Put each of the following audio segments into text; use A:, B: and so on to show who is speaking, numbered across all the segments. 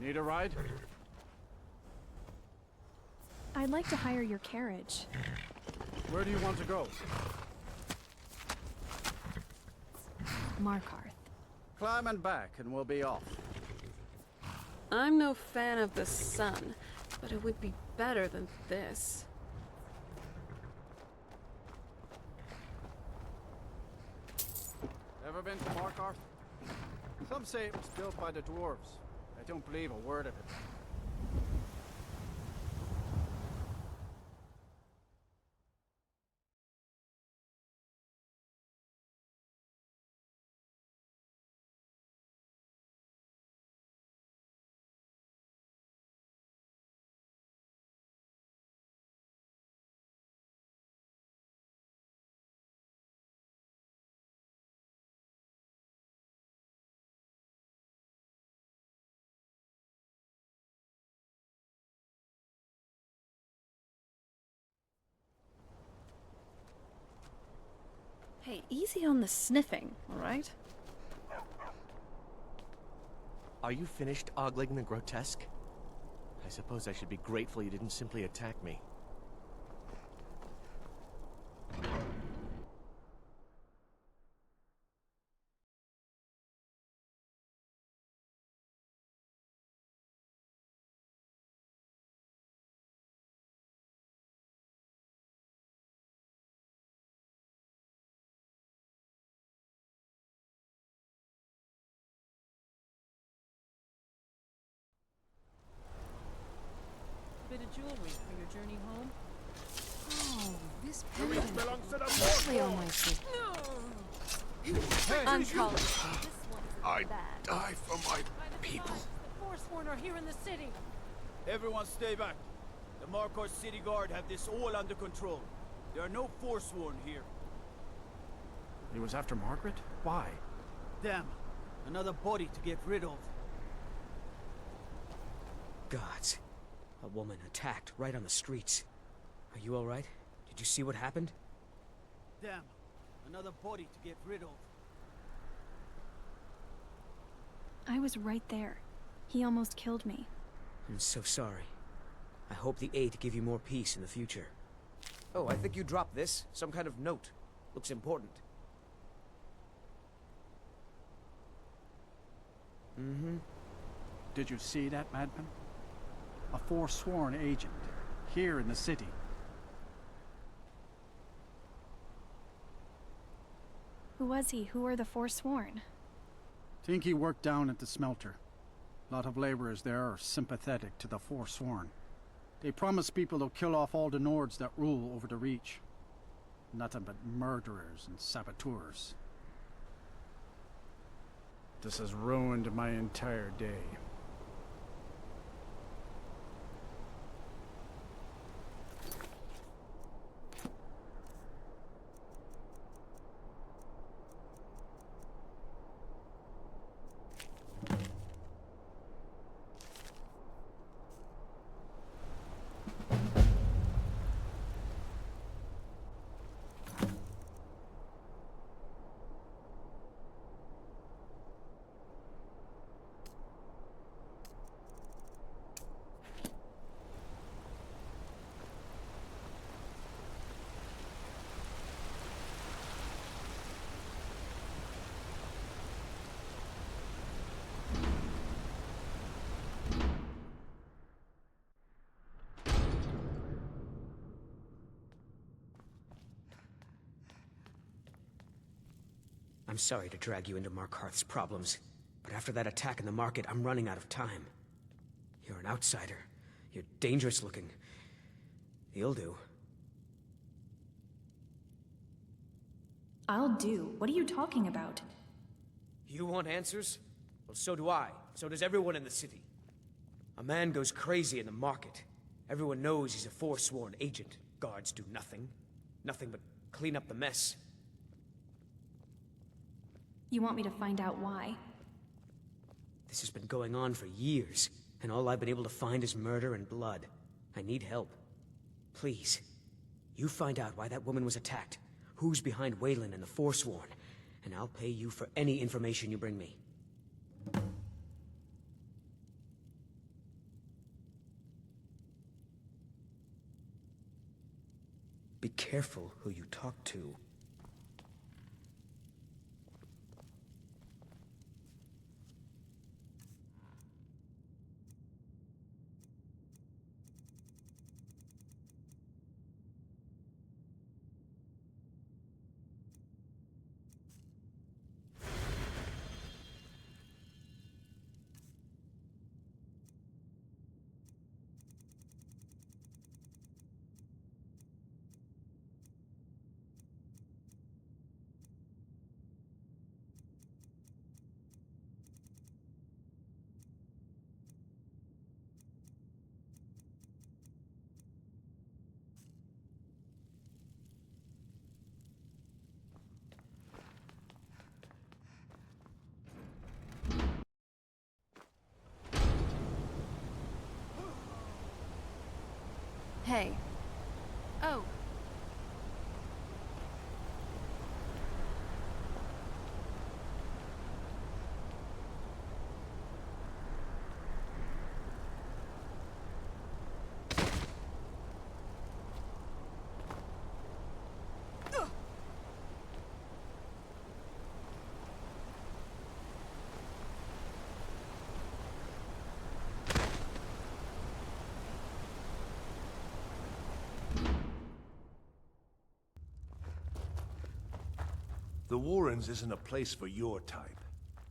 A: Need a ride?
B: I'd like to hire your carriage.
A: Where do you want to go?
B: Markarth.
A: Climb and back and we'll be off.
C: I'm no fan of the sun, but it would be better than this.
A: Ever been to Markarth? Some say it was built by the dwarves. I don't believe a word of it.
B: Hey, easy on the sniffing, alright?
D: Are you finished ogling the grotesque? I suppose I should be grateful you didn't simply attack me.
E: Bit of jewelry for your journey home.
F: Oh, this pendant belongs to the Forsworn. On my feet.
E: Uncalled.
F: I die for my people.
E: The Forsworn are here in the city.
G: Everyone stay back. The Markarth City Guard have this all under control. There are no Forsworn here.
A: He was after Margaret? Why?
G: Damn. Another body to get rid of.
H: Gods. A woman attacked right on the streets. Are you all right? Did you see what happened?
G: Damn. Another body to get rid of.
B: I was right there. He almost killed me.
H: I'm so sorry. I hope the aid give you more peace in the future.
I: Oh, I think you dropped this. Some kind of note. Looks important.
H: Mm-hmm.
A: Did you see that, madman? A Forsworn agent, here in the city.
B: Who was he? Who are the Forsworn?
A: Think he worked down at the smelter. A lot of laborers there are sympathetic to the Forsworn. They promise people they'll kill off all the Nords that rule over the Reach. Nothing but murderers and saboteurs. This has ruined my entire day.
H: I'm sorry to drag you into Markarth's problems, but after that attack in the market, I'm running out of time. You're an outsider. You're dangerous looking. You'll do.
B: I'll do. What are you talking about?
I: You want answers? Well, so do I. So does everyone in the city.
H: A man goes crazy in the market. Everyone knows he's a Forsworn agent. Guards do nothing. Nothing but clean up the mess.
B: You want me to find out why?
H: This has been going on for years, and all I've been able to find is murder and blood. I need help. Please, you find out why that woman was attacked, who's behind Waylon and the Forsworn, and I'll pay you for any information you bring me. Be careful who you talk to.
C: Hey. Oh.
J: The Warrens isn't a place for your type.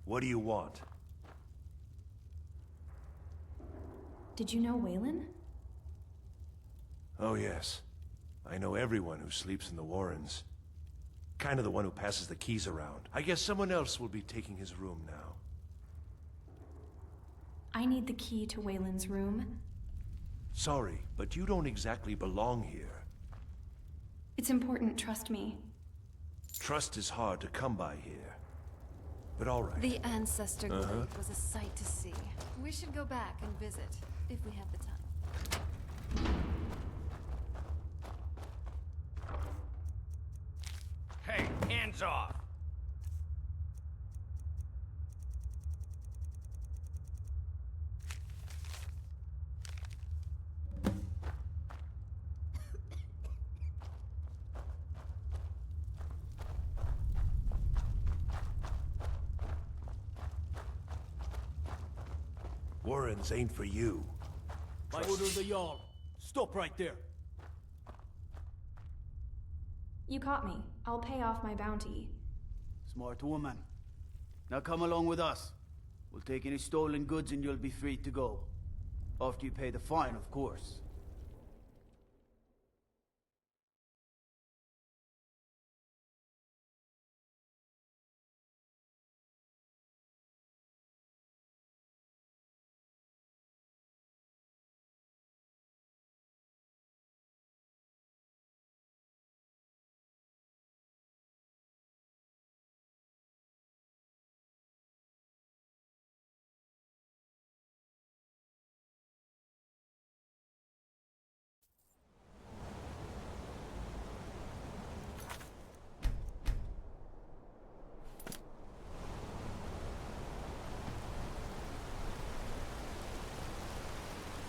J: What do you want?
B: Did you know Waylon?
J: Oh yes. I know everyone who sleeps in the Warrens. Kind of the one who passes the keys around. I guess someone else will be taking his room now.
B: I need the key to Waylon's room.
J: Sorry, but you don't exactly belong here.
B: It's important, trust me.
J: Trust is hard to come by here. But all right.
C: The Ancestor Glade was a sight to see. We should go back and visit, if we have the time.
G: Hey, hands off!
J: Warrens ain't for you.
G: By order of the Jarl. Stop right there.
B: You caught me. I'll pay off my bounty.
G: Smart woman. Now come along with us. We'll take any stolen goods and you'll be free to go. After you pay the fine, of course.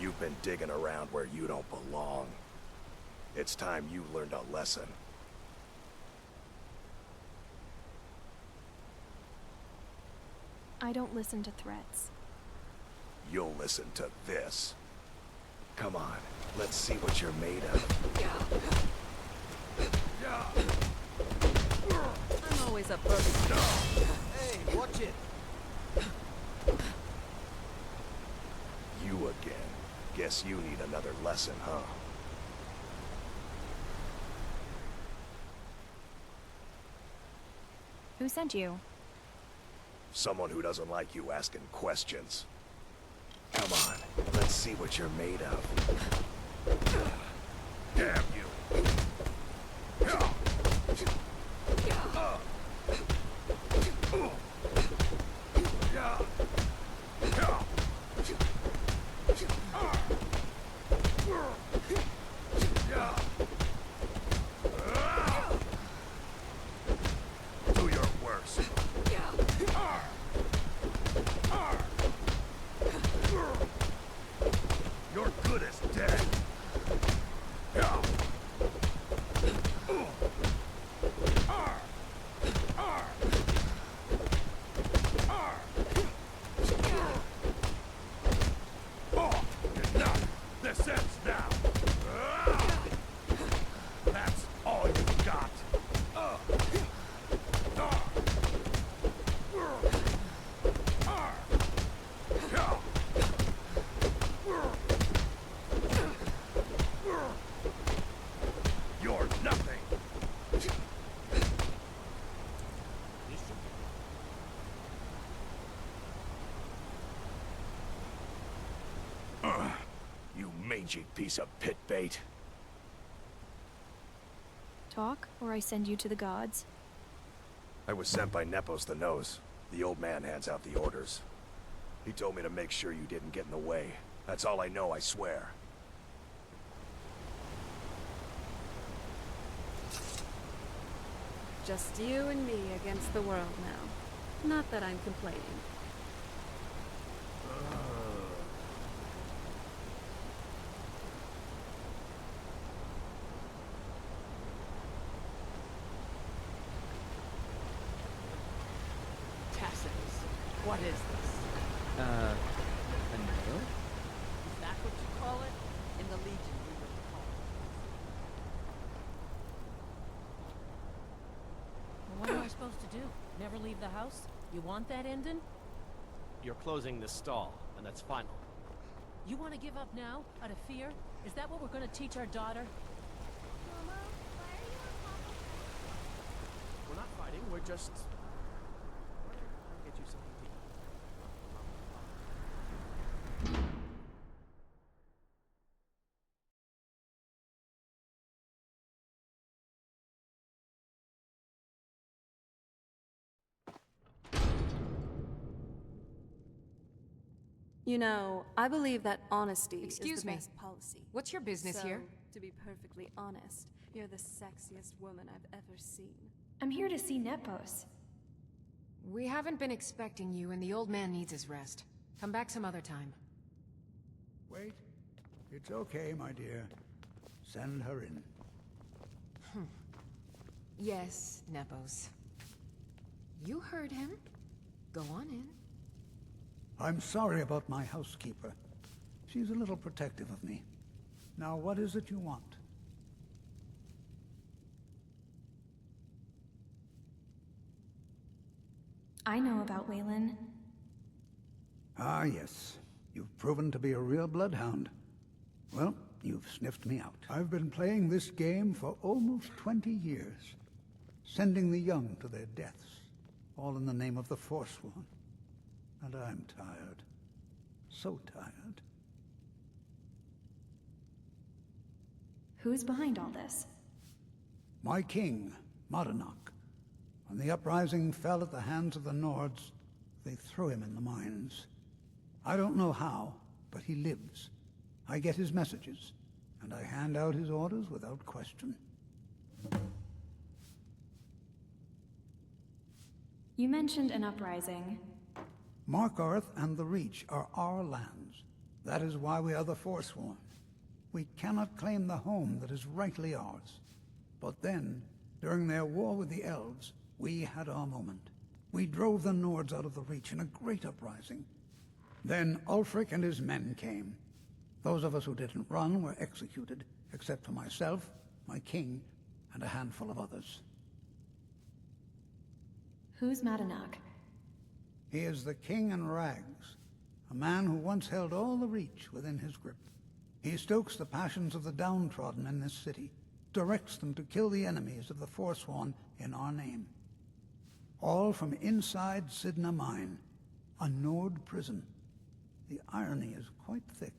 J: You've been digging around where you don't belong. It's time you learned a lesson.
B: I don't listen to threats.
J: You'll listen to this. Come on, let's see what you're made of.
C: I'm always up for
G: Hey, watch it!
J: You again. Guess you need another lesson, huh?
B: Who sent you?
J: Someone who doesn't like you asking questions. Come on, let's see what you're made of. Damn you! Do your worst. You're good as dead. Mangy piece of pit bait.
B: Talk, or I send you to the gods.
J: I was sent by Nepos the Nose. The old man hands out the orders. He told me to make sure you didn't get in the way. That's all I know, I swear.
F: Just you and me against the world now. Not that I'm complaining.
E: Tacitus. What is this?
K: A nail?
E: Is that what you call it? In the Legion, we would call it. Well, what am I supposed to do? Never leave the house? You want that ending?
D: You're closing this stall, and that's final.
E: You want to give up now, out of fear? Is that what we're going to teach our daughter?
D: We're not fighting, we're just... I'll get you something to eat.
F: You know, I believe that honesty
C: Excuse
F: is the
C: me.
F: best policy.
C: What's your business
F: So,
C: here?
F: to be perfectly honest, you're the sexiest woman I've ever seen.
B: I'm here to see Nepos.
C: We haven't been expecting you, and the old man needs his rest. Come back some other time.
L: Wait. It's okay, my dear. Send her in.
C: Yes, Nepos. You heard him. Go on in.
L: I'm sorry about my housekeeper. She's a little protective of me. Now, what is it you want?
B: I know about Waylon.
L: Ah, yes. You've proven to be a real bloodhound. Well, you've sniffed me out. I've been playing this game for almost 20 years, sending the young to their deaths, all in the name of the Forsworn. And I'm tired. So tired.
B: Who's behind all this?
L: My king, Markarth. When the uprising fell at the hands of the Nords, they threw him in the mines. I don't know how, but he lives. I get his messages, and I hand out his orders without question.
B: You mentioned an uprising.
L: Markarth and the Reach are our lands. That is why we are the Forsworn. We cannot claim the home that is rightly ours. But then, during their war with the Elves, we had our moment. We drove the Nords out of the Reach in a great uprising. Then Ulfric and his men came. Those of us who didn't run were executed, except for myself, my king, and a handful of others.
B: Who's Madanak?
L: He is the king in rags, a man who once held all the Reach within his grip. He stokes the passions of the downtrodden in this city, directs them to kill the enemies of the Forsworn in our name. All from inside Sidna Mine, a Nord prison. The irony is quite thick.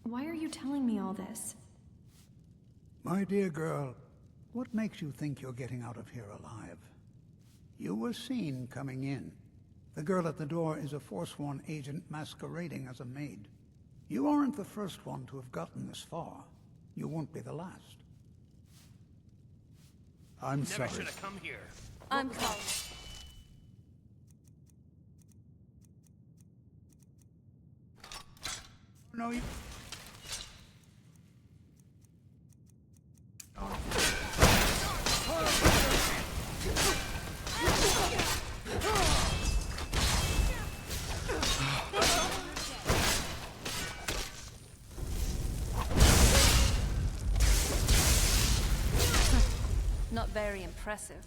B: Why are you telling me all this?
L: My dear girl, what makes you think you're getting out of here alive? You were seen coming in. The girl at the door is a Forsworn agent masquerading as a maid. You aren't the first one to have gotten this far. You won't be the last. I'm sorry.
D: Never should have come here.
F: I'm calling.
L: No, you...
F: Not very impressive.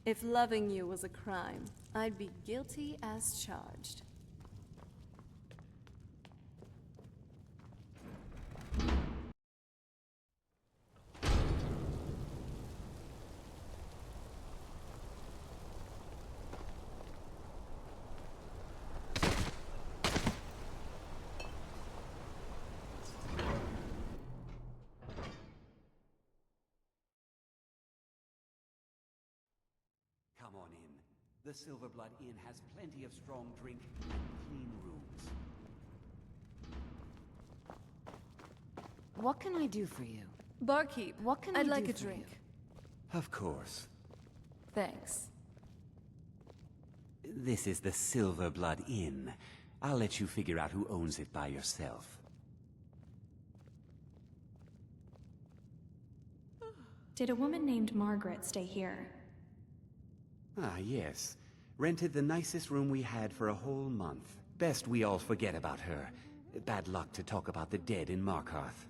C: If loving you was a crime, I'd be guilty as charged.
M: Come on in. The Silverblood Inn has plenty of strong drink and clean rooms.
F: What can I do for you?
C: Barkeep,
F: What can
C: I'd
F: I
C: like
F: do
C: a
F: for
C: drink.
M: Of course.
C: Thanks.
M: This is the Silverblood Inn. I'll let you figure out who owns it by yourself.
B: Did a woman named Margaret stay here?
M: Ah, yes. Rented the nicest room we had for a whole month. Best we all forget about her. Bad luck to talk about the dead in Markarth.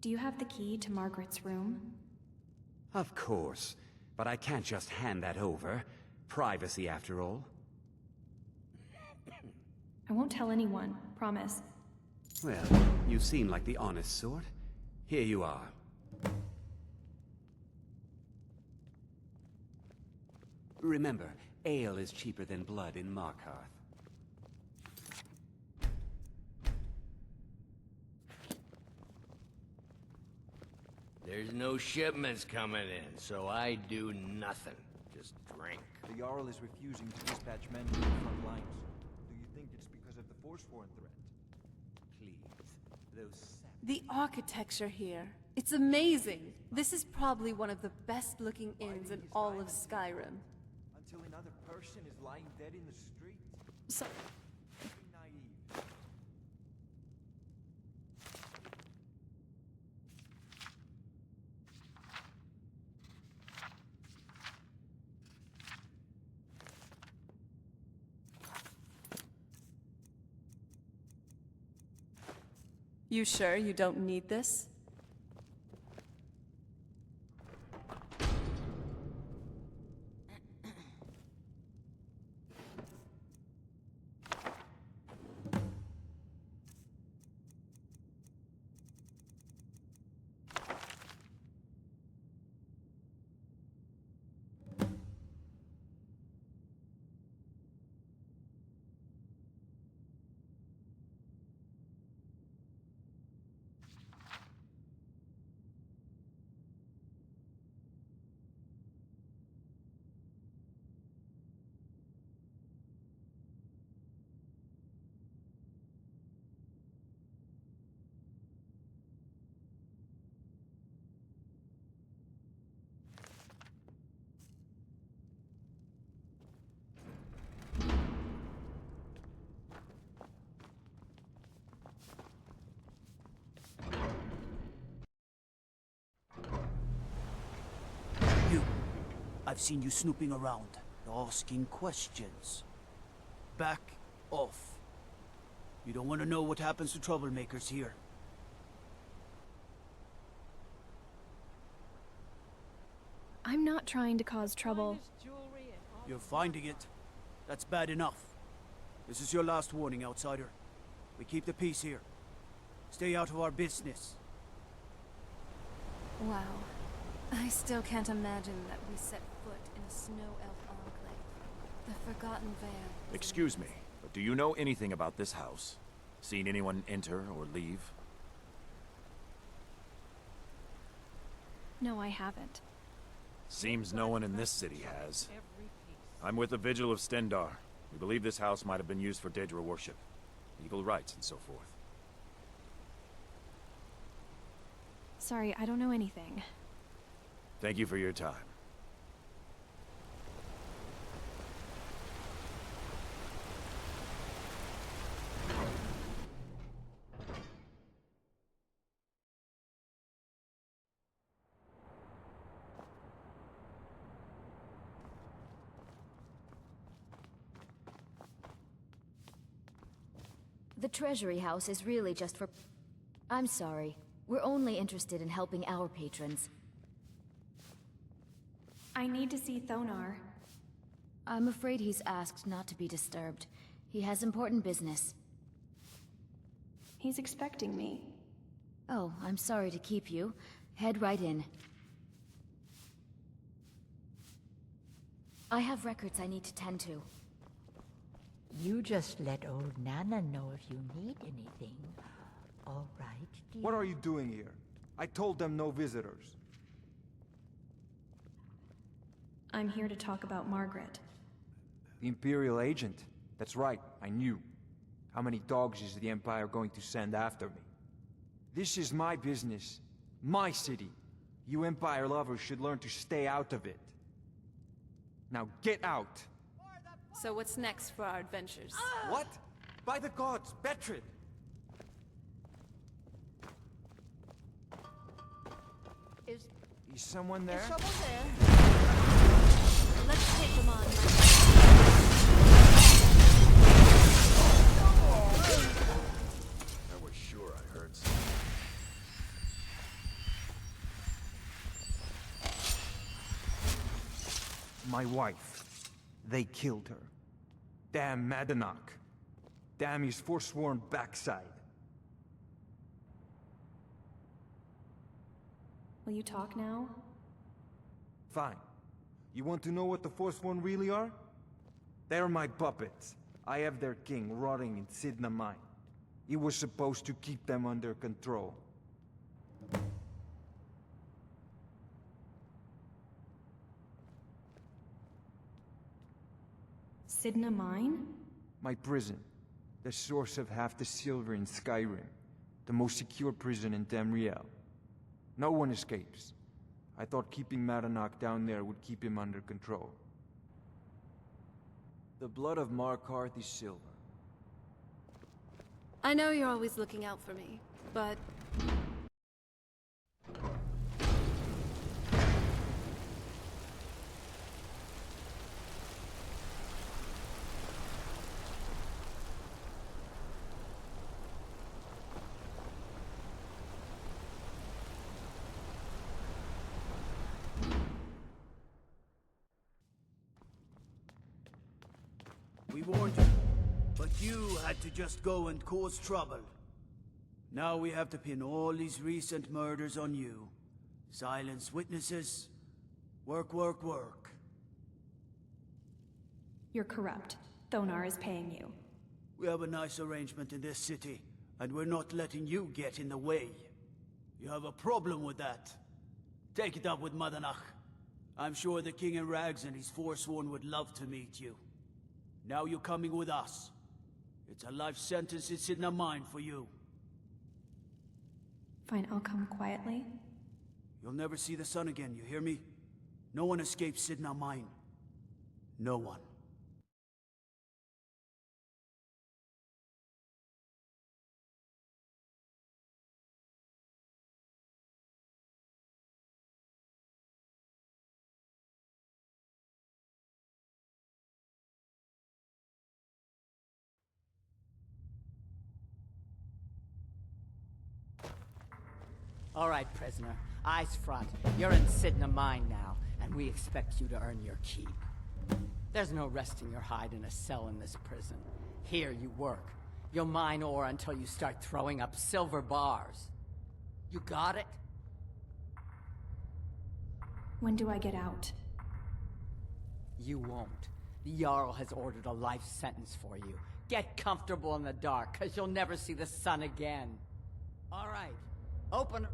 B: Do you have the key to Margaret's room?
M: Of course. But I can't just hand that over. Privacy, after all.
B: I won't tell anyone, promise.
M: Well, you seem like the honest sort. Here you are. Remember, ale is cheaper than blood in Markarth.
N: There's no shipments coming in, so I do nothing. Just drink.
O: The Jarl is refusing to dispatch men to the front lines. Do you think it's because of the Forsworn threat?
M: Please, those...
C: The architecture here. It's amazing. This is probably one of the best-looking inns in all of Skyrim.
O: Until another person is lying dead in the street?
C: So...
O: Naive.
C: You sure you don't need this?
G: I've seen you snooping around, asking questions. Back off. You don't want to know what happens to troublemakers here.
B: I'm not trying to cause trouble.
G: You're finding it. That's bad enough. This is your last warning, outsider. We keep the peace here. Stay out of our business.
C: Wow. I still can't imagine that we set foot in a snow elf enclave. The Forgotten Vale.
J: Excuse me, but do you know anything about this house? Seen anyone enter or leave?
B: No, I haven't.
J: Seems no one in this city has. I'm with the Vigil of Stendar. We believe this house might have been used for Daedra worship, legal rites and so forth.
B: Sorry, I don't know anything.
J: Thank you for your time.
P: The Treasury House is really just for... I'm sorry. We're only interested in helping our patrons.
B: I need to see Thonar.
P: I'm afraid he's asked not to be disturbed. He has important business.
B: He's expecting me.
P: Oh, I'm sorry to keep you. Head right in. I have records I need to tend to.
Q: You just let old Nana know if you need anything. All right, dear?
O: What are you doing here? I told them no visitors.
B: I'm here to talk about Margaret.
O: The Imperial agent. That's right, I knew. How many dogs is the Empire going to send after me? This is my business. My city. You Empire lovers should learn to stay out of it. Now get out!
C: So what's next for our adventures?
O: What? By the gods, Betrid!
Q: Is
O: someone there?
C: Someone there? Let's take them on.
J: I was sure I heard something.
O: My wife. They killed her. Damn Madanach. Damn his forsworn backside.
B: Will you talk now?
O: Fine. You want to know what the Forsworn really are? They're my puppets. I have their king rotting in Sidna Mine. He was supposed to keep them under control.
B: Sidna Mine?
O: My prison. The source of half the silver in Skyrim. The most secure prison in Tamriel. No one escapes. I thought keeping Madanach down there would keep him under control. The blood of Markarth is silver.
C: I know you're always looking out for me, but...
G: We warned you, but you had to just go and cause trouble. Now we have to pin all these recent murders on you. Silence witnesses. Work, work, work.
B: You're corrupt. Thonar is paying you.
G: We have a nice arrangement in this city, and we're not letting you get in the way. You have a problem with that. Take it up with Madanach. I'm sure the King in Rags and his Forsworn would love to meet you. Now you're coming with us. It's a life sentence in Sidna Mine for you.
B: Fine, I'll come quietly.
G: You'll never see the sun again, you hear me? No one escapes Sidna Mine. No one.
R: All right, prisoner. Eyes front. You're in Sidna Mine now, and we expect you to earn your keep. There's no resting your hide in a cell in this prison. Here you work. You'll mine ore until you start throwing up silver bars. You got it?
B: When do I get out?
R: You won't. The Jarl has ordered a life sentence for you. Get comfortable in the dark, because you'll never see the sun again. All right. Open...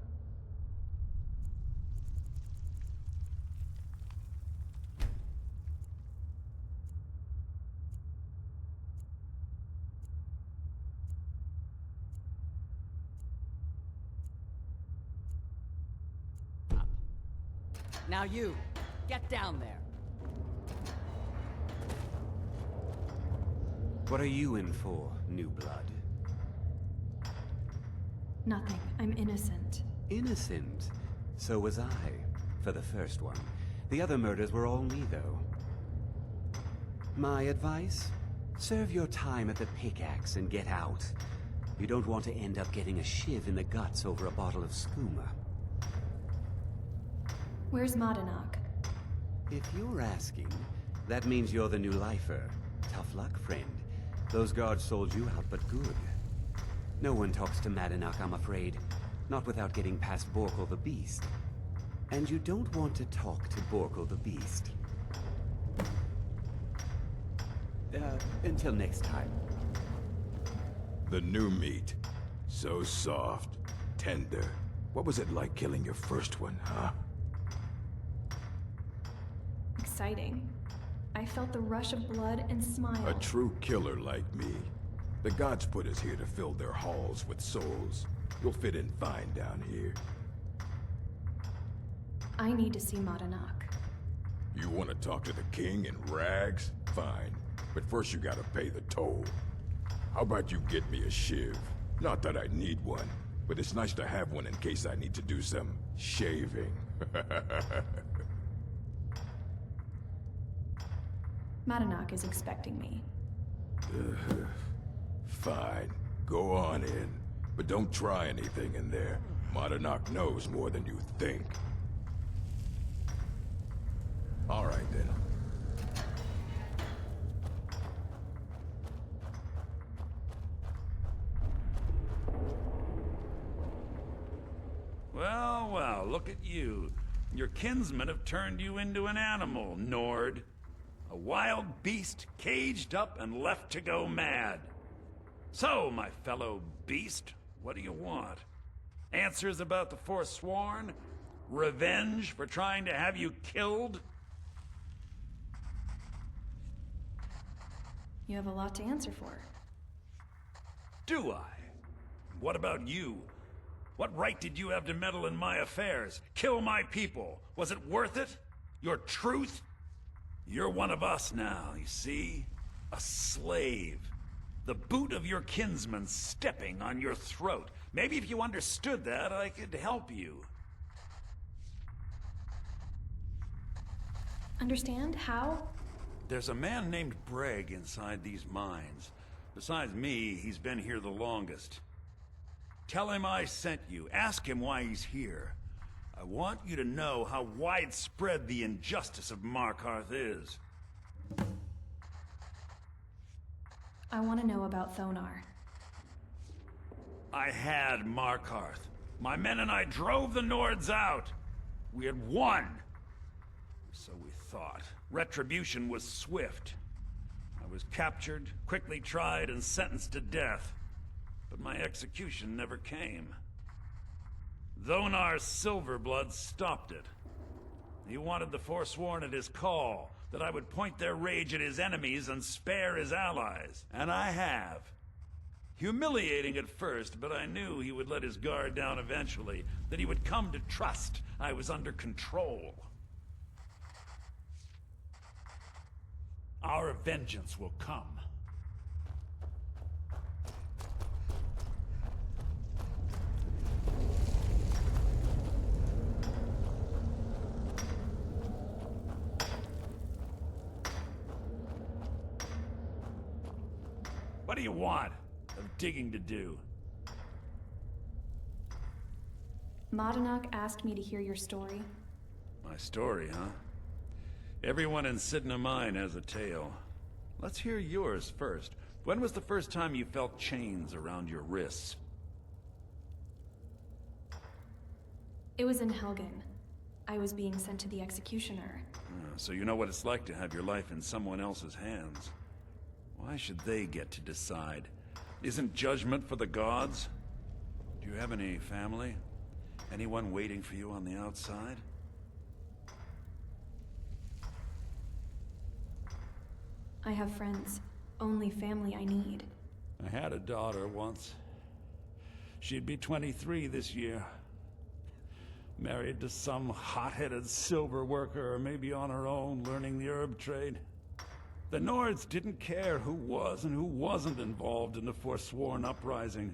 R: Now you, get down there.
M: What are you in for, new blood?
B: Nothing. I'm innocent.
M: Innocent? So was I, for the first one. The other murders were all me, though. My advice? Serve your time at the pickaxe and get out. You don't want to end up getting a shiv in the guts over a bottle of skooma.
B: Where's Modanak?
M: If you're asking, that means you're the new lifer. Tough luck, friend. Those guards sold you out, but good. No one talks to Madanak, I'm afraid. Not without getting past Borkle the Beast. And you don't want to talk to Borkle the Beast. Until next time.
S: The new meat. So soft, tender. What was it like killing your first one, huh?
B: Exciting. I felt the rush of blood and smile.
S: A true killer like me. The gods put us here to fill their halls with souls. You'll fit in fine down here.
B: I need to see Modanak.
S: You want to talk to the king in rags? Fine. But first you gotta pay the toll. How about you get me a shiv? Not that I need one, but it's nice to have one in case I need to do some shaving.
B: Modanak is expecting me.
S: Fine. Go on in. But don't try anything in there. Modanak knows more than you think. All right, then.
T: Well, well, look at you. Your kinsmen have turned you into an animal, Nord. A wild beast caged up and left to go mad. So, my fellow beast, what do you want? Answers about the Forsworn? Revenge for trying to have you killed?
B: You have a lot to answer for.
T: Do I? What about you? What right did you have to meddle in my affairs? Kill my people? Was it worth it? Your truth? You're one of us now, you see? A slave. The boot of your kinsman stepping on your throat. Maybe if you understood that, I could help you.
B: Understand? How?
T: There's a man named Breg inside these mines. Besides me, he's been here the longest. Tell him I sent you. Ask him why he's here. I want you to know how widespread the injustice of Markarth is.
B: I want to know about Thonar.
T: I had Markarth. My men and I drove the Nords out. We had won. So we thought. Retribution was swift. I was captured, quickly tried, and sentenced to death. But my execution never came. Thonar's Silverblood stopped it. He wanted the Forsworn at his call, that I would point their rage at his enemies and spare his allies. And I have. Humiliating at first, but I knew he would let his guard down eventually, that he would come to trust I was under control. Our vengeance will come. What do you want? Of digging to do.
B: Modanak asked me to hear your story.
T: My story, huh? Everyone in Sidna Mine has a tale. Let's hear yours first. When was the first time you felt chains around your wrists?
B: It was in Helgen. I was being sent to the executioner.
T: So you know what it's like to have your life in someone else's hands. Why should they get to decide? Isn't judgment for the gods? Do you have any family? Anyone waiting for you on the outside?
B: I have friends. Only family I need.
T: I had a daughter once. She'd be 23 this year. Married to some hot-headed silver worker, or maybe on her own, learning the herb trade. The Nords didn't care who was and who wasn't involved in the Forsworn uprising.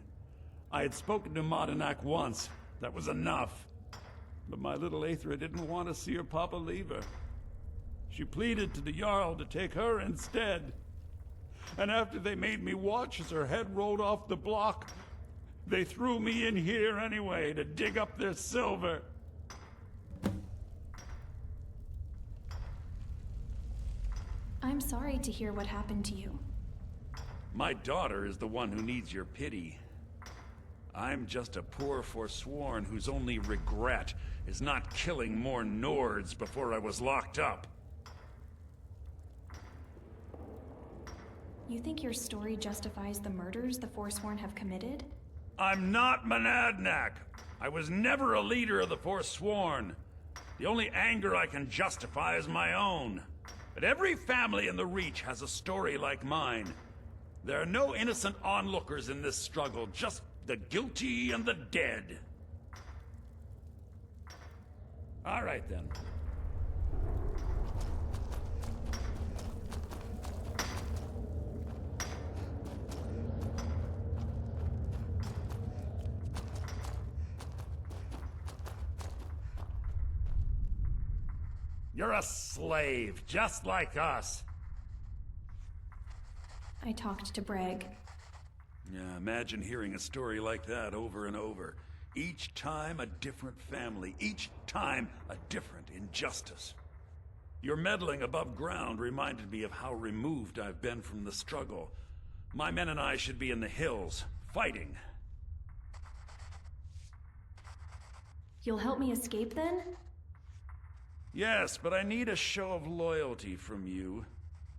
T: I had spoken to Modanak once. That was enough. But my little Aethra didn't want to see her papa leave her. She pleaded to the Jarl to take her instead. And after they made me watch as her head rolled off the block, They threw me in here anyway to dig up their silver.
B: I'm sorry to hear what happened to you.
T: My daughter is the one who needs your pity. I'm just a poor Forsworn whose only regret is not killing more Nords before I was locked up.
B: You think your story justifies the murders the Forsworn have committed?
T: I'm not Monadnock. I was never a leader of the Forsworn. The only anger I can justify is my own. But every family in the Reach has a story like mine. There are no innocent onlookers in this struggle, just the guilty and the dead. All right, then. You're a slave, just like us.
B: I talked to Bragg.
T: Yeah, imagine hearing a story like that over and over. Each time a different family, each time a different injustice. Your meddling above ground reminded me of how removed I've been from the struggle. My men and I should be in the hills, fighting.
B: You'll help me escape then?
T: Yes, but I need a show of loyalty from you.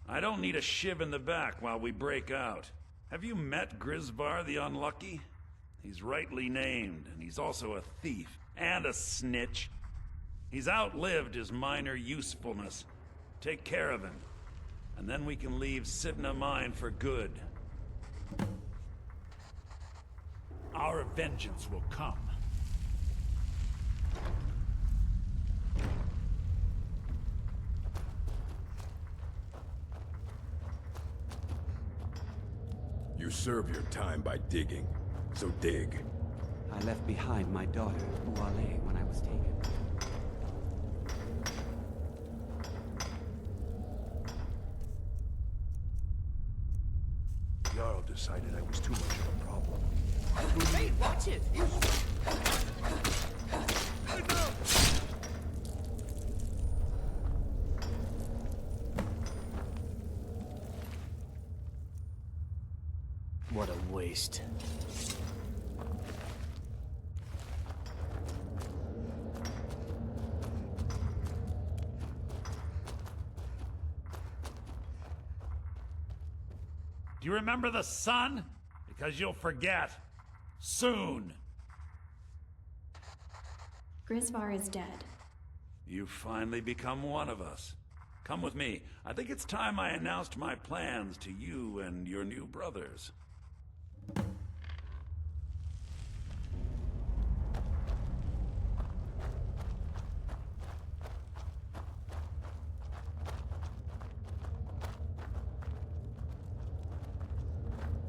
T: I don't need a shiv in the back while we break out. Have you met Grisvar the Unlucky? He's rightly named, and he's also a thief and a snitch. He's outlived his minor usefulness. Take care of him, and then we can leave Sidna Mine for good. Our vengeance will come.
S: You serve your time by digging, so dig.
M: I left behind my daughter, Molag, when I was taken.
J: Jarl decided I was too much of a problem.
I: Hey, watch it!
D: What a waste.
T: Do you remember the sun? Because you'll forget. Soon.
B: Grisvar is dead.
T: You've finally become one of us. Come with me. I think it's time I announced my plans to you and your new brothers.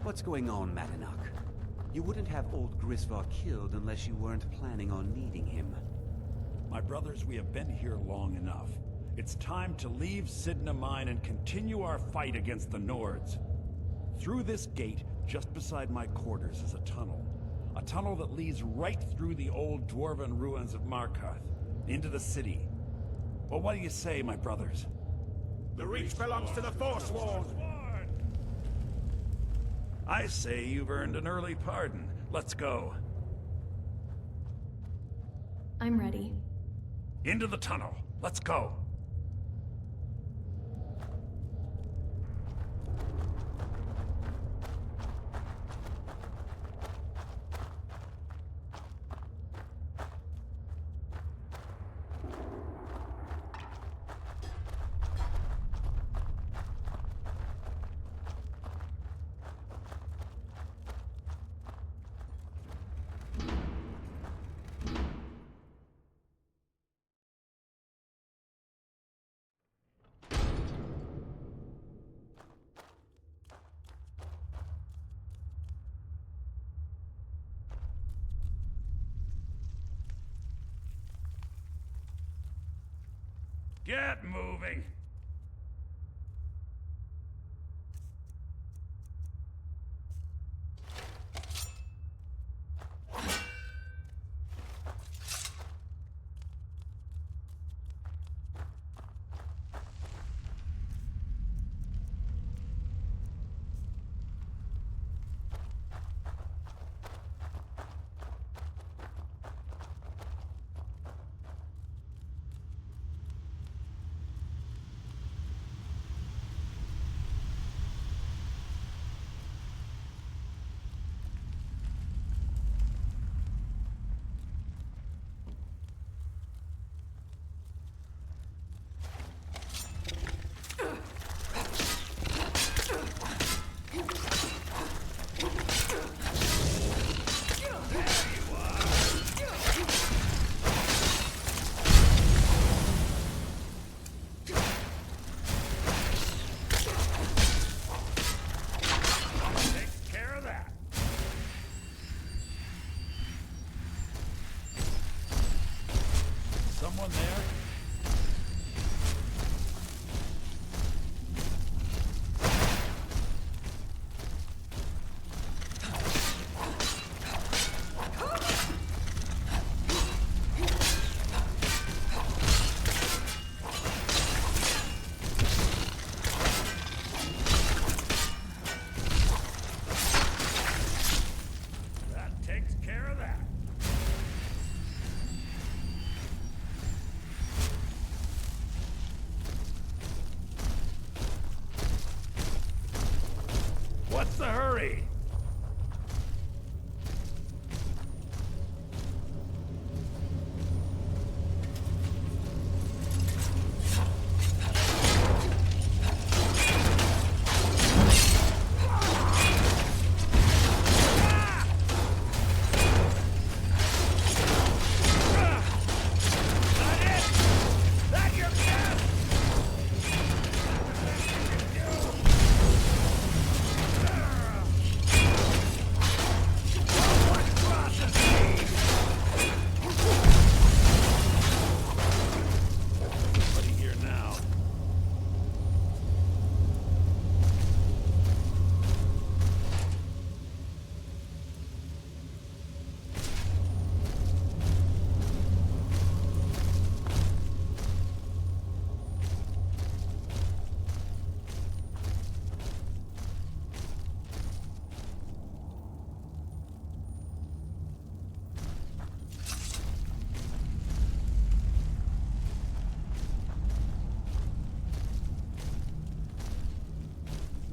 M: What's going on, Madanach? You wouldn't have old Grisvar killed unless you weren't planning on needing him.
T: My brothers, we have been here long enough. It's time to leave Sidna Mine and continue our fight against the Nords. Through this gate, just beside my quarters, is a tunnel. A tunnel that leads right through the old dwarven ruins of Markarth, into the city. Well, what do you say, my brothers?
J: The Reach belongs to the Forsworn!
T: I say you've earned an early pardon. Let's go.
B: I'm ready.
T: Into the tunnel. Let's go. Get moving! someone there? What's the hurry?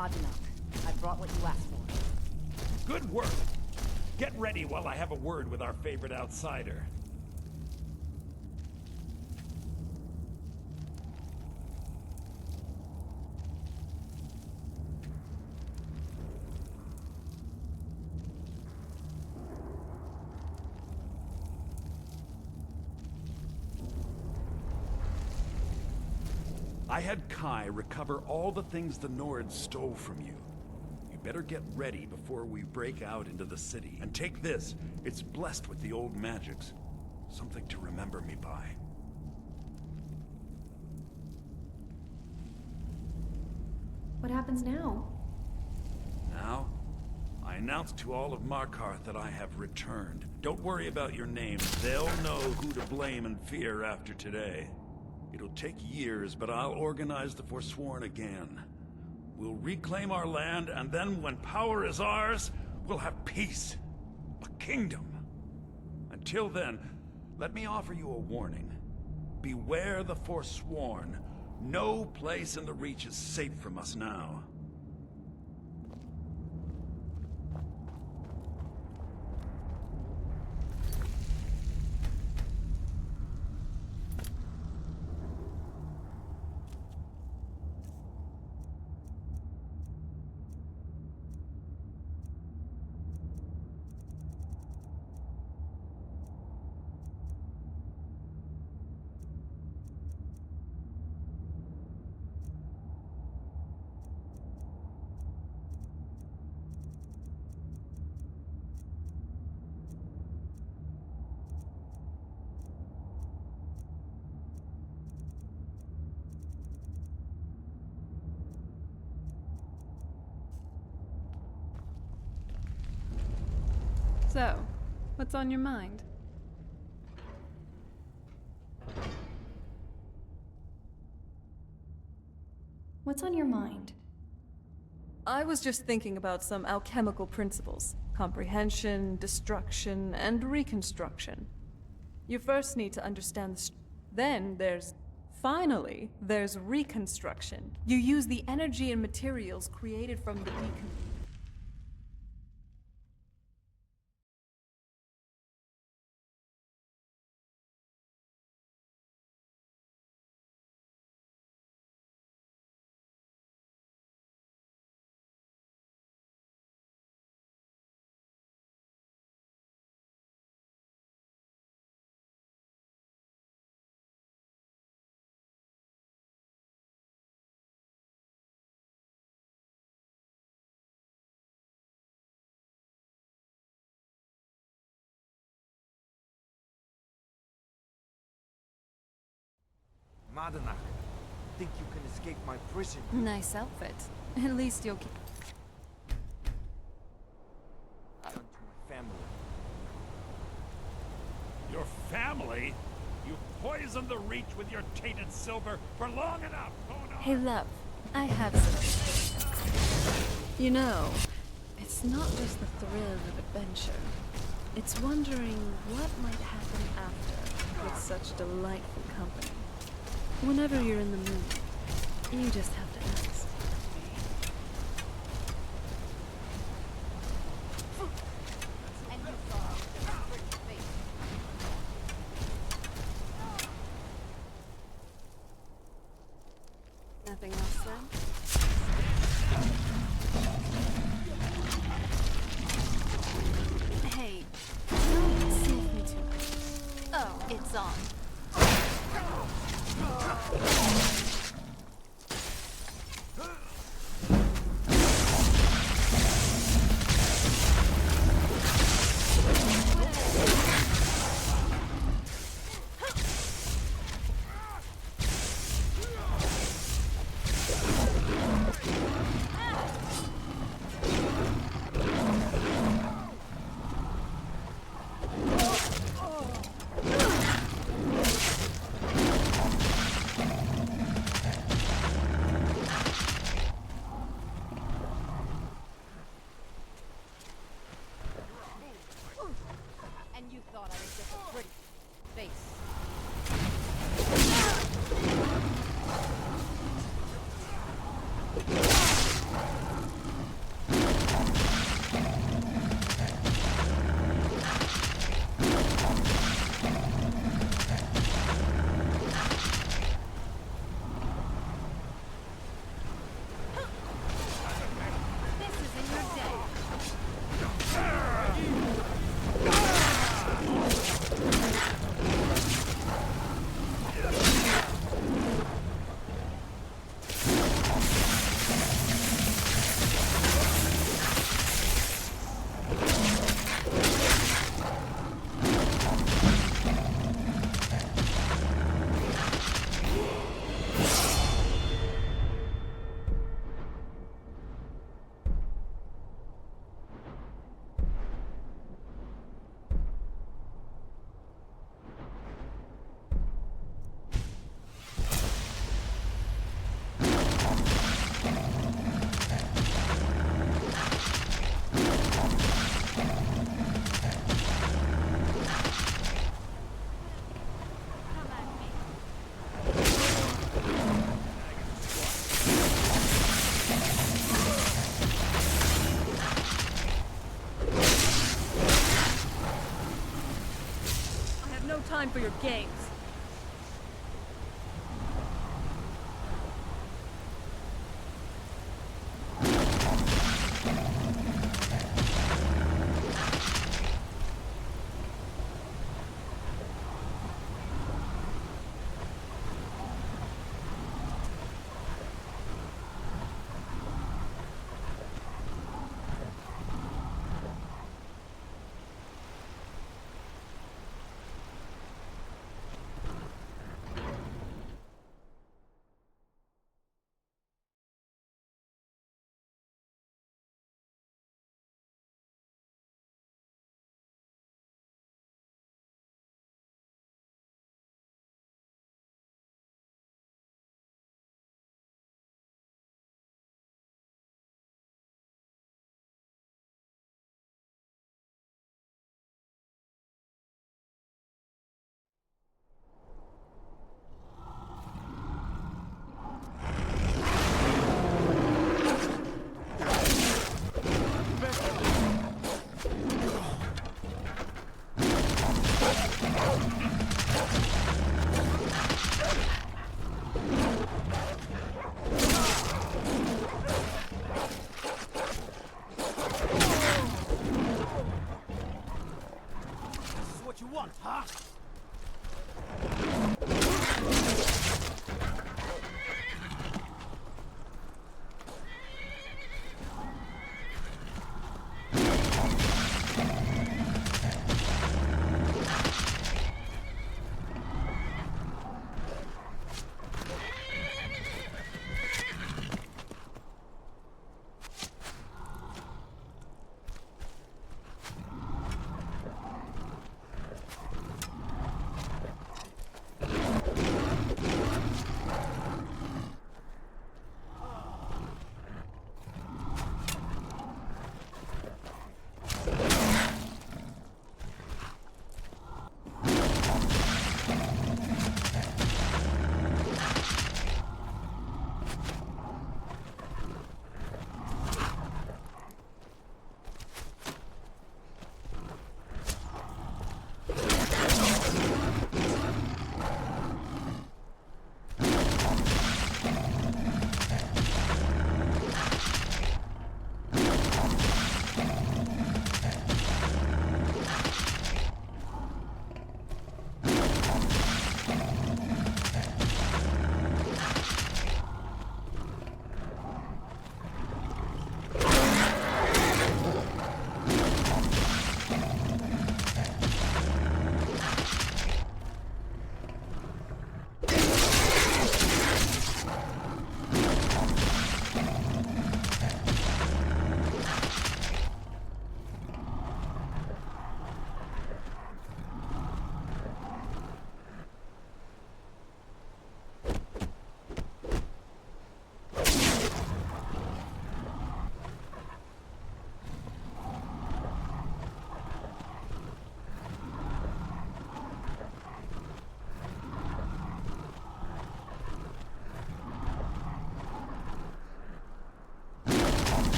E: Molag, I brought what you asked for.
T: Good work. Get ready while I have a word with our favorite outsider. I had Kai recover all the things the Nords stole from you. You better get ready before we break out into the city. And take this. It's blessed with the old magics. Something to remember me by.
B: What happens now?
T: Now, I announce to all of Markarth that I have returned. Don't worry about your names. They'll know who to blame and fear after today. It'll take years, but I'll organize the Forsworn again. We'll reclaim our land, and then when power is ours, we'll have peace. A kingdom. Until then, let me offer you a warning. Beware the Forsworn. No place in the Reach is safe from us now.
F: So, what's on your mind?
B: What's on your mind?
F: I was just thinking about some alchemical principles. Comprehension, destruction, and reconstruction. You first need to understand then finally, there's reconstruction. You use the energy and materials created from the
O: Madanach. Think you can escape my prison?
F: Nice outfit. At least you'll keep...
O: Done to my family.
T: Your family? You poisoned the Reach with your tainted silver for long enough!
F: Hey, love. I have something. You know, it's not just the thrill of adventure. It's wondering what might happen after with such delightful company. Whenever you're in the mood, you just have to ask. Nothing else then? Hey, don't sniff me too much. Oh, it's on.
C: And you thought I was just a pretty face. This isn't your day.
F: Time for your games.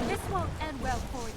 C: This won't end well for you.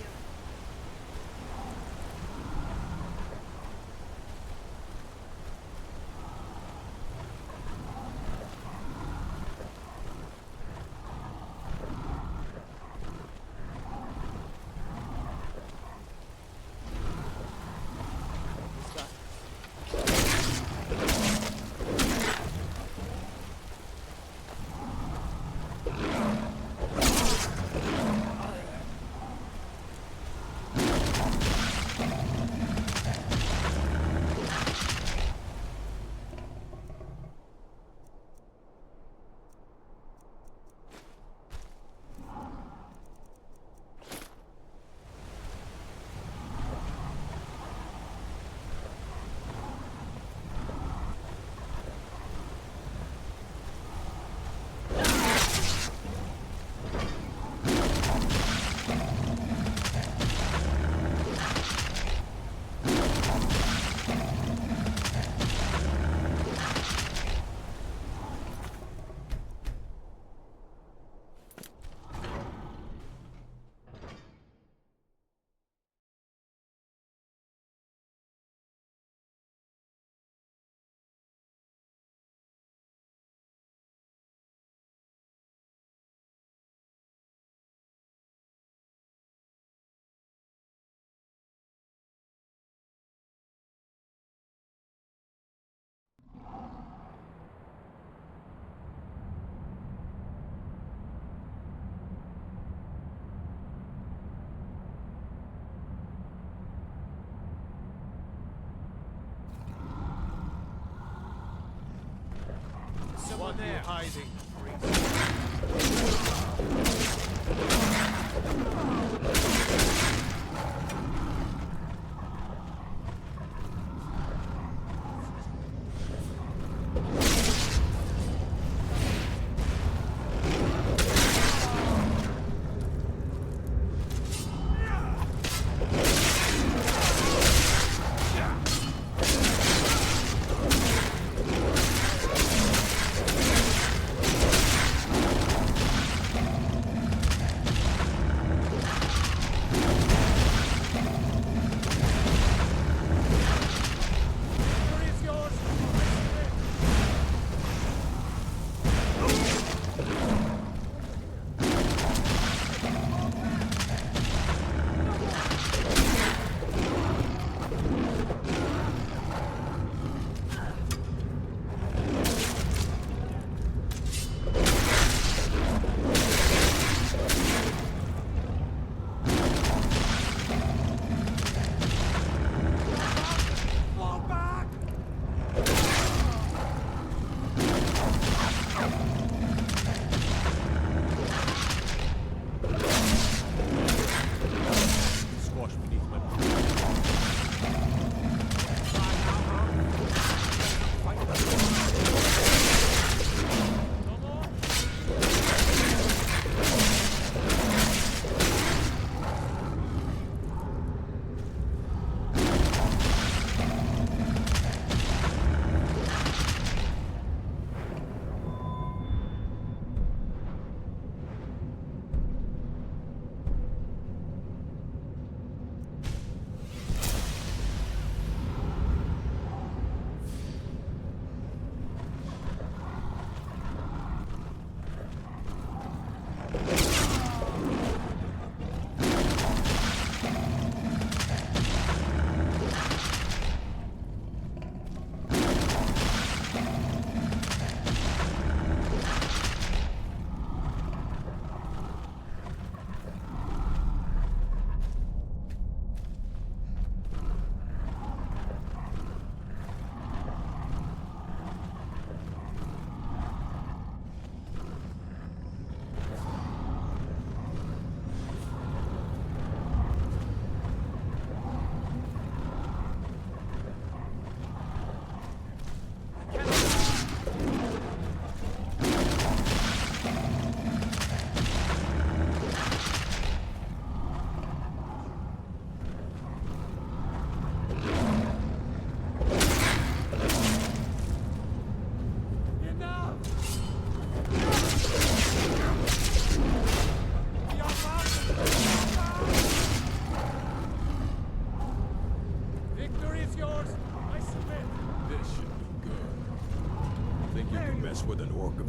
I: Someone there hiding.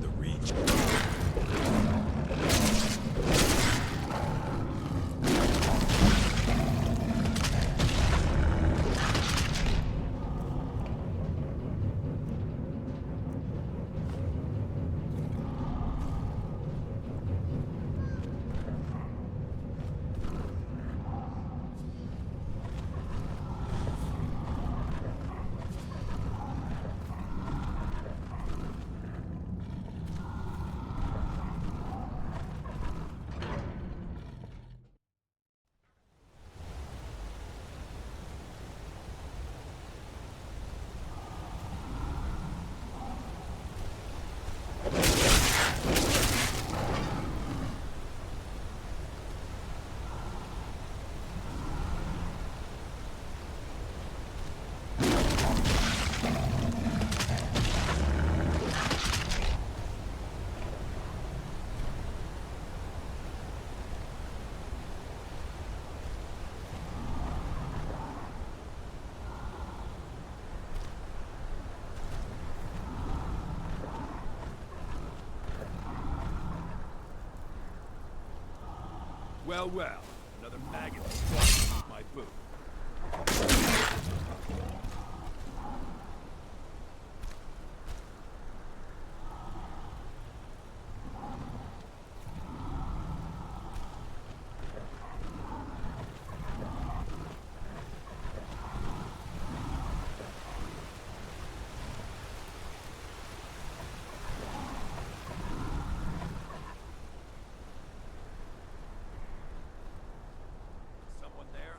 S: the Reach. Well, well, another maggot beneath my boot. Someone there?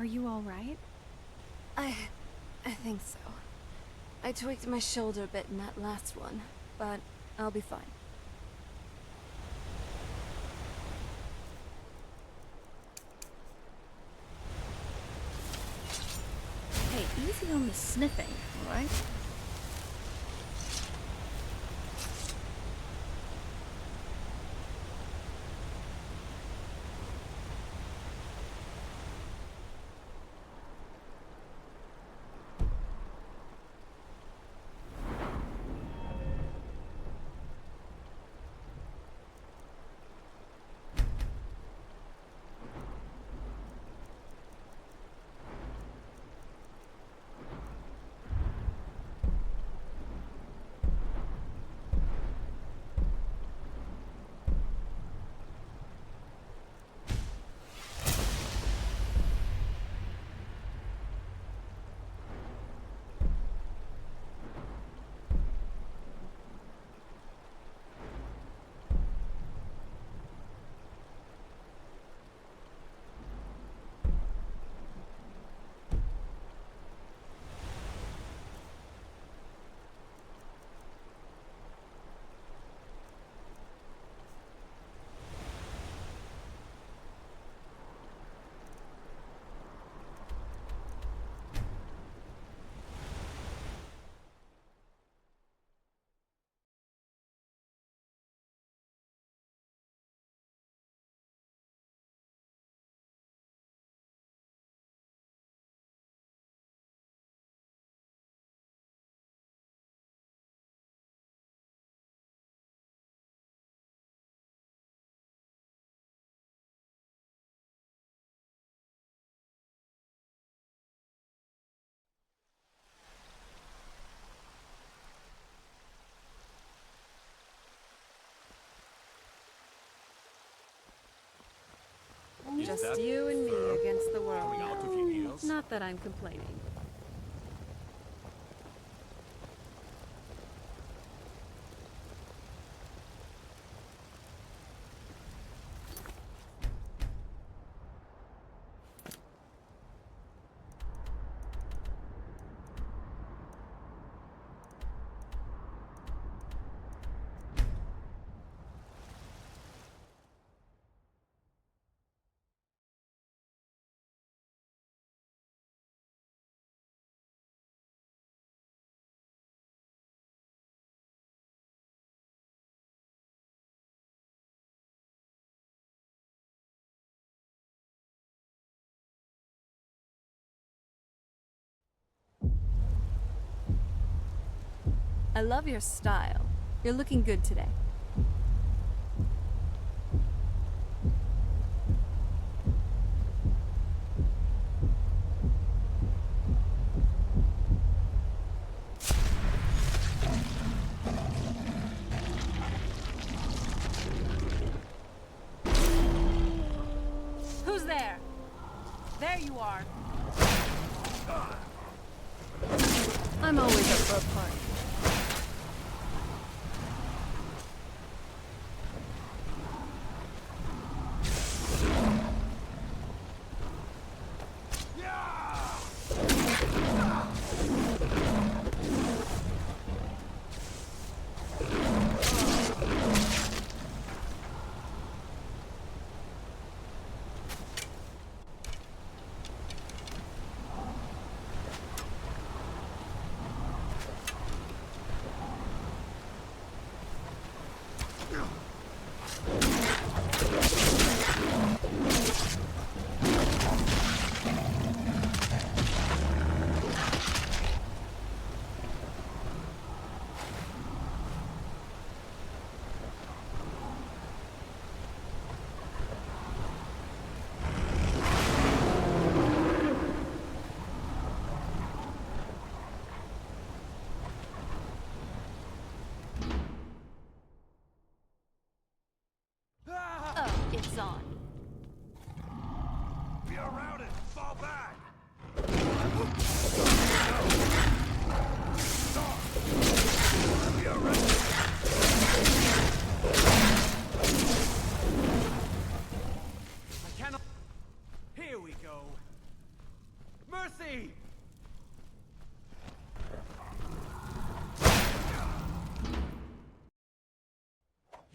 B: Are you all right?
C: I think so. I tweaked my shoulder a bit in that last one, but I'll be fine.
F: Hey, easy on the sniffing, alright? Just you and me against the world now. Not that I'm complaining. I love your style. You're looking good today.
E: Who's there? There you are.
F: I'm always up for a party.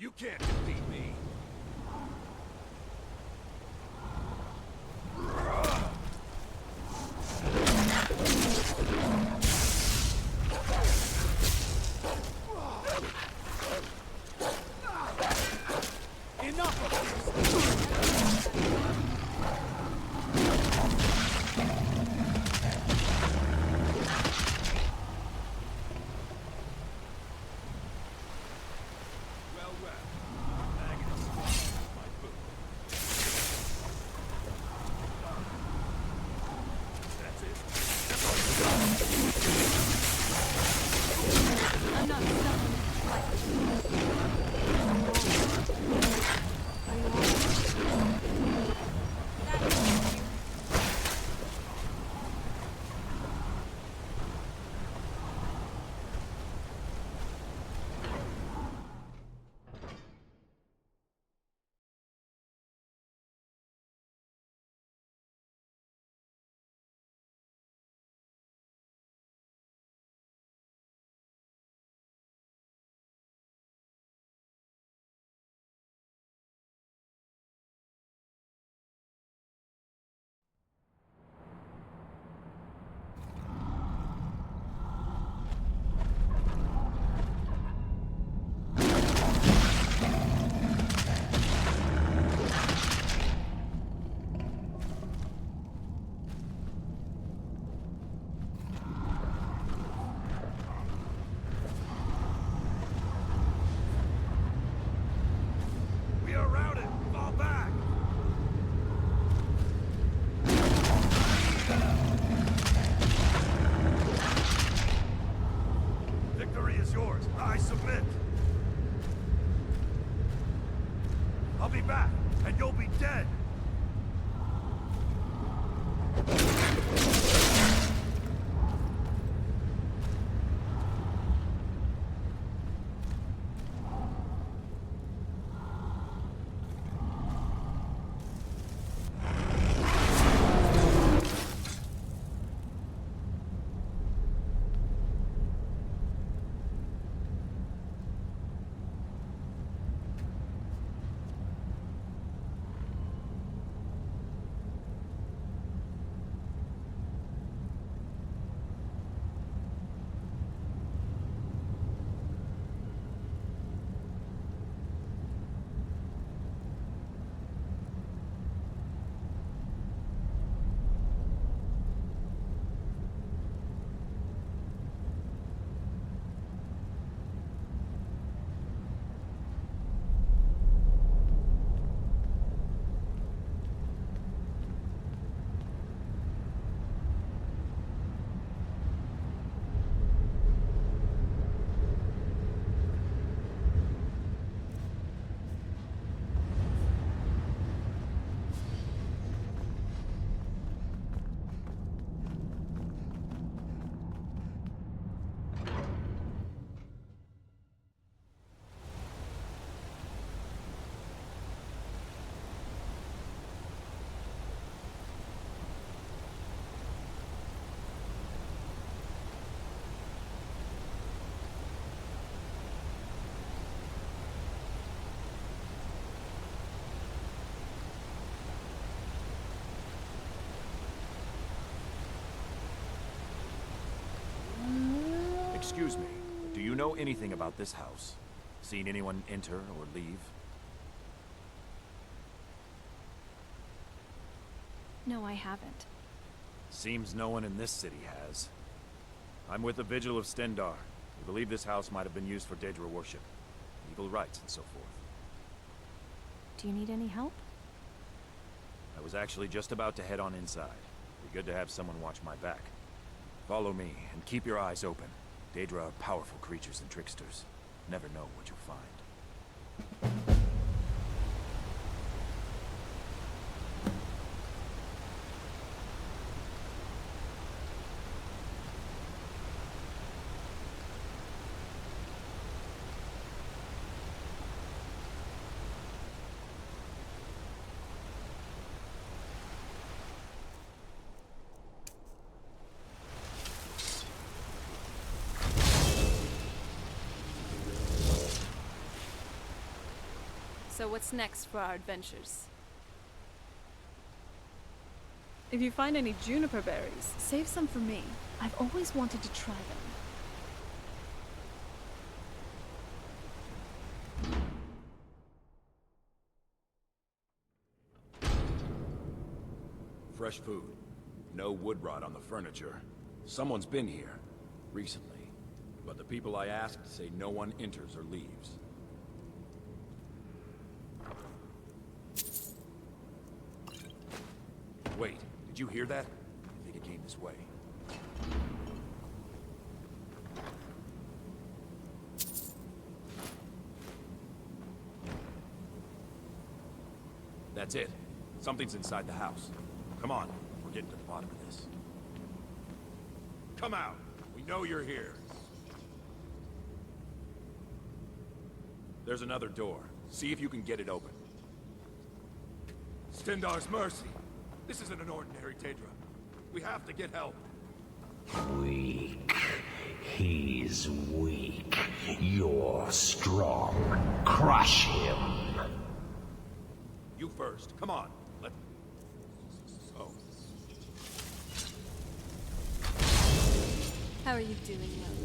J: You can't defeat me.
G: Enough of this!
J: Well, well. Bag of swamp, my boot. That's it.
C: I'm not someone
J: We are routed. Fall back. Victory is yours. I submit. I'll be back, and you'll be dead.
U: Excuse me, do you know anything about this house? Seen anyone enter or leave?
B: No, I haven't.
U: Seems no one in this city has. I'm with the Vigil of Stendar. We believe this house might have been used for Daedra worship, evil rites and so forth.
B: Do you need any help?
U: I was actually just about to head on inside. Be good to have someone watch my back. Follow me, and keep your eyes open. Daedra are powerful creatures and tricksters. Never know what you'll find.
F: So what's next for our adventures? If you find any juniper berries, save some for me. I've always wanted to try them.
S: Fresh food. No wood rot on the furniture. Someone's been here. Recently. But the people I asked say no one enters or leaves. Wait, did you hear that? I think it came this way. That's it. Something's inside the house. Come on, we're getting to the bottom of this. Come out! We know you're here. There's another door. See if you can get it open. Stendar's mercy! This isn't an ordinary Daedra. We have to get help.
A: Weak. He's weak. You're strong. Crush him.
S: You first. Come on. Let... Oh.
F: How are you doing, young?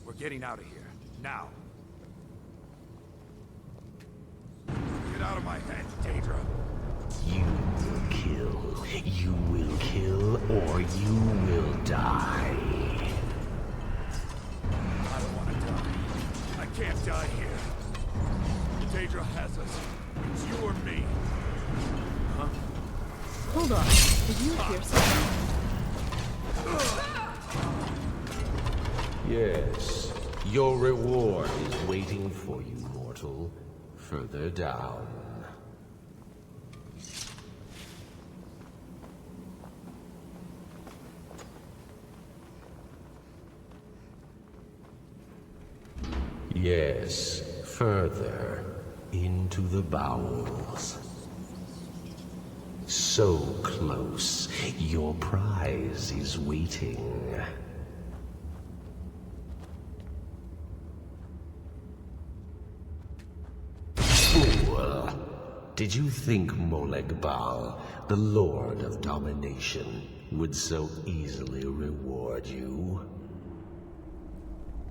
S: We're getting out of here. Now. Get out of my head, Daedra.
A: You will kill. You will kill, or you will die.
S: I don't want to die. I can't die here. The Daedra has us. It's you or me. Huh?
F: Hold on. Did you hear something?
A: Yes. Your reward is waiting for you, mortal. Further down. Yes, further into the bowels. So close, your prize is waiting. Fool! Did you think Molag, the Lord of Domination, would so easily reward you?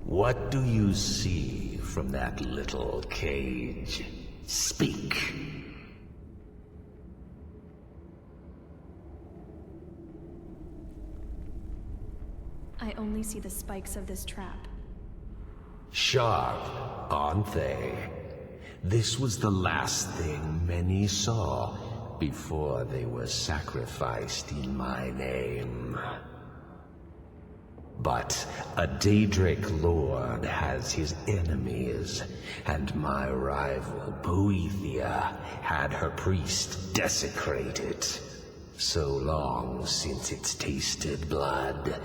A: What do you see from that little cage? Speak.
B: I only see the spikes of this trap.
A: Sharp, aren't they? This was the last thing many saw before they were sacrificed in my name. But a Daedric lord has his enemies, and my rival Boethia had her priest desecrated. So long since it's tasted blood,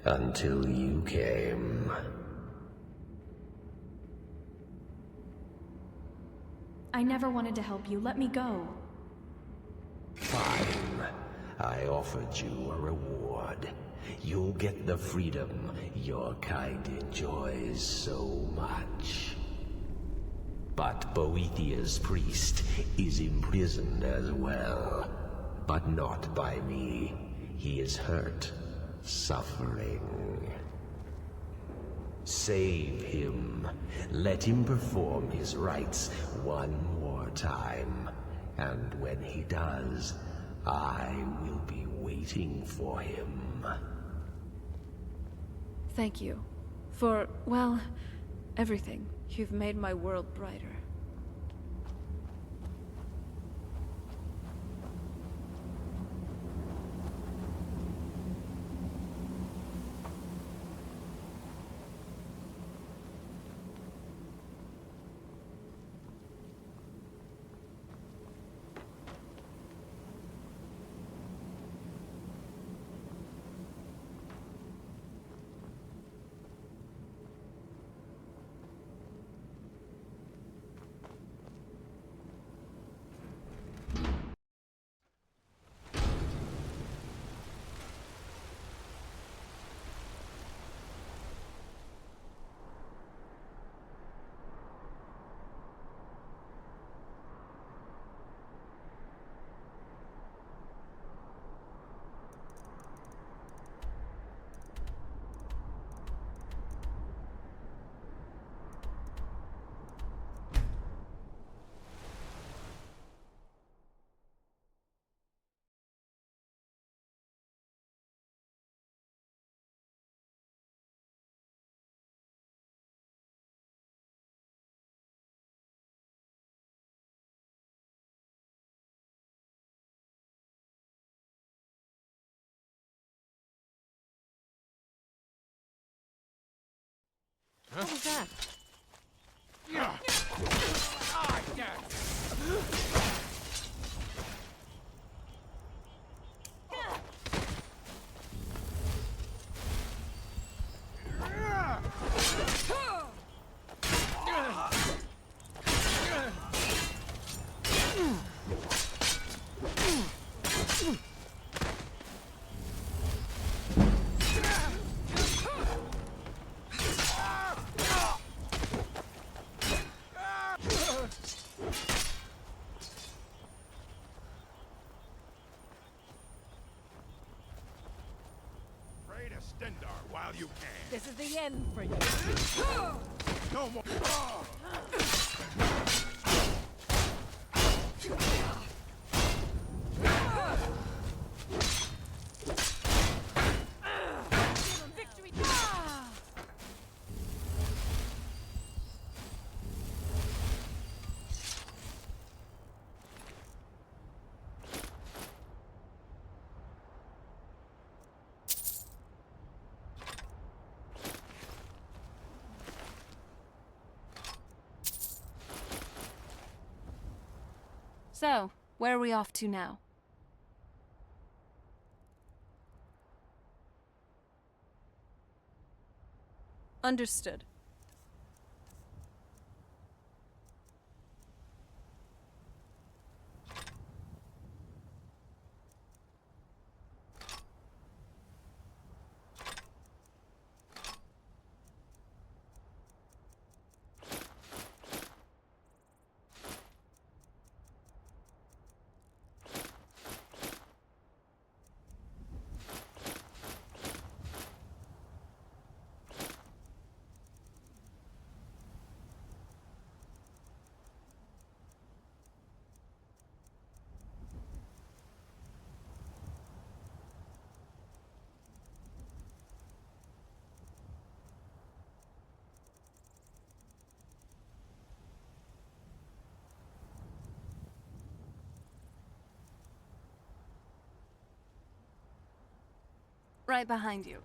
A: until you came.
B: I never wanted to help you. Let me go.
A: Fine. I offered you a reward. You'll get the freedom your kind enjoys so much. But Boethia's priest is imprisoned as well. But not by me. He is hurt, suffering. Save him. Let him perform his rites one more time. And when he does, I will be waiting for him.
F: Thank you. For, well, everything. You've made my world brighter.
E: What was that?
J: Pray to Stendar while you can.
E: This is the end for you.
J: No more.
E: Victory!
F: So, where are we off to now? Understood. Right behind you.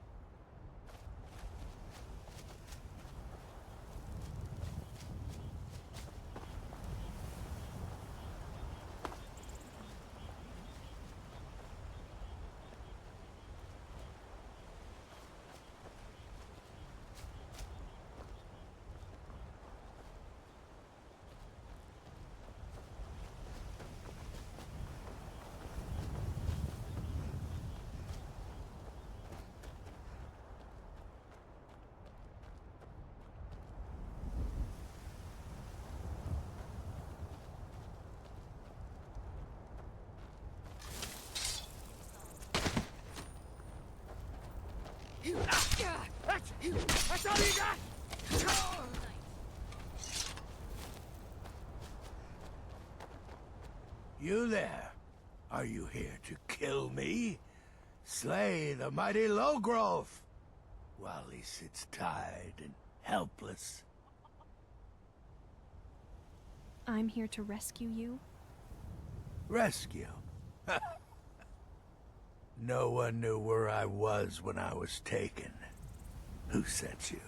J: That's all you got?
H: You there? Are you here to kill me? Slay the mighty Lowgrove, while he sits tied and helpless.
B: I'm here to rescue you.
H: Rescue? No one knew where I was when I was taken. Who sent you?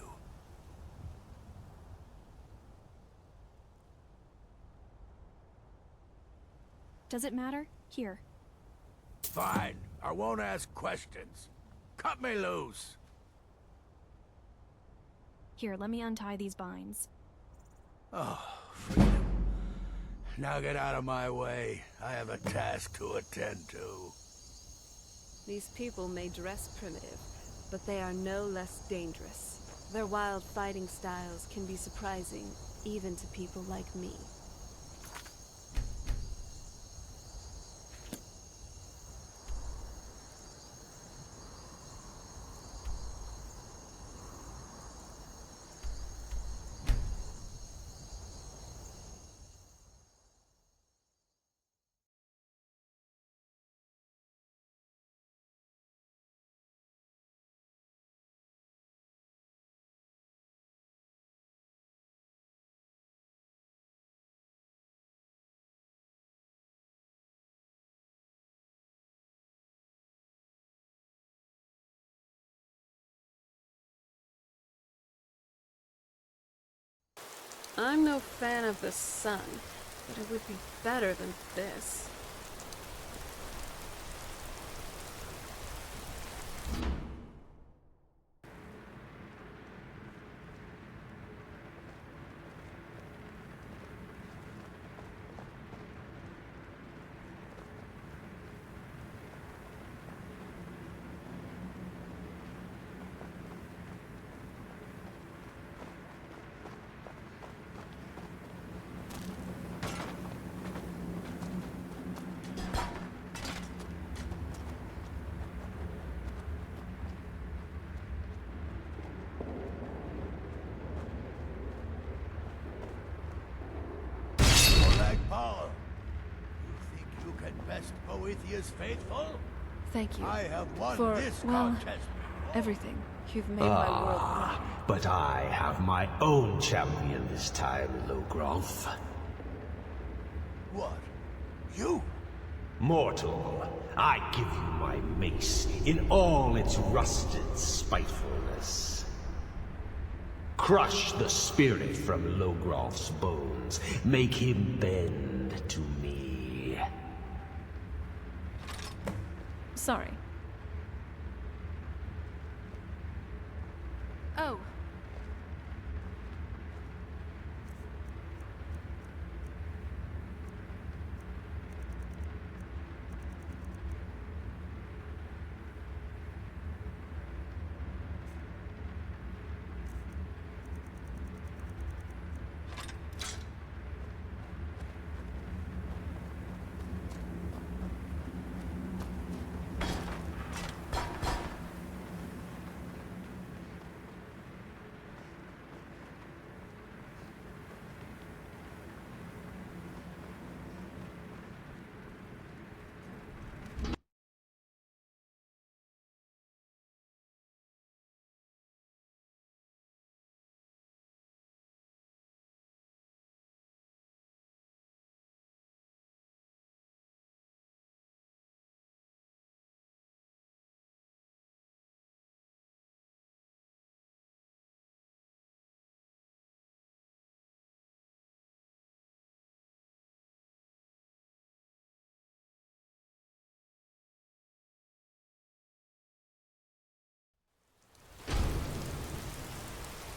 B: Does it matter? Here.
H: Fine. I won't ask questions. Cut me loose.
B: Here, let me untie these binds.
H: Oh, freedom. Now get out of my way. I have a task to attend to.
F: These people may dress primitive, but they are no less dangerous. Their wild fighting styles can be surprising, even to people like me. I'm no fan of the sun, but it would be better than this.
H: Molag Paul, you think you can best Boethiah's faithful?
F: Thank you.
H: I have won
F: for,
H: this
F: well,
H: contest.
F: everything. You've made my world bright.
A: But I have my own champion this time, Logroth.
H: What? You?
A: Mortal, I give you my mace in all its rusted spitefulness. Crush the spirit from Logroth's bones. Make him bend to me.
F: Sorry. Oh.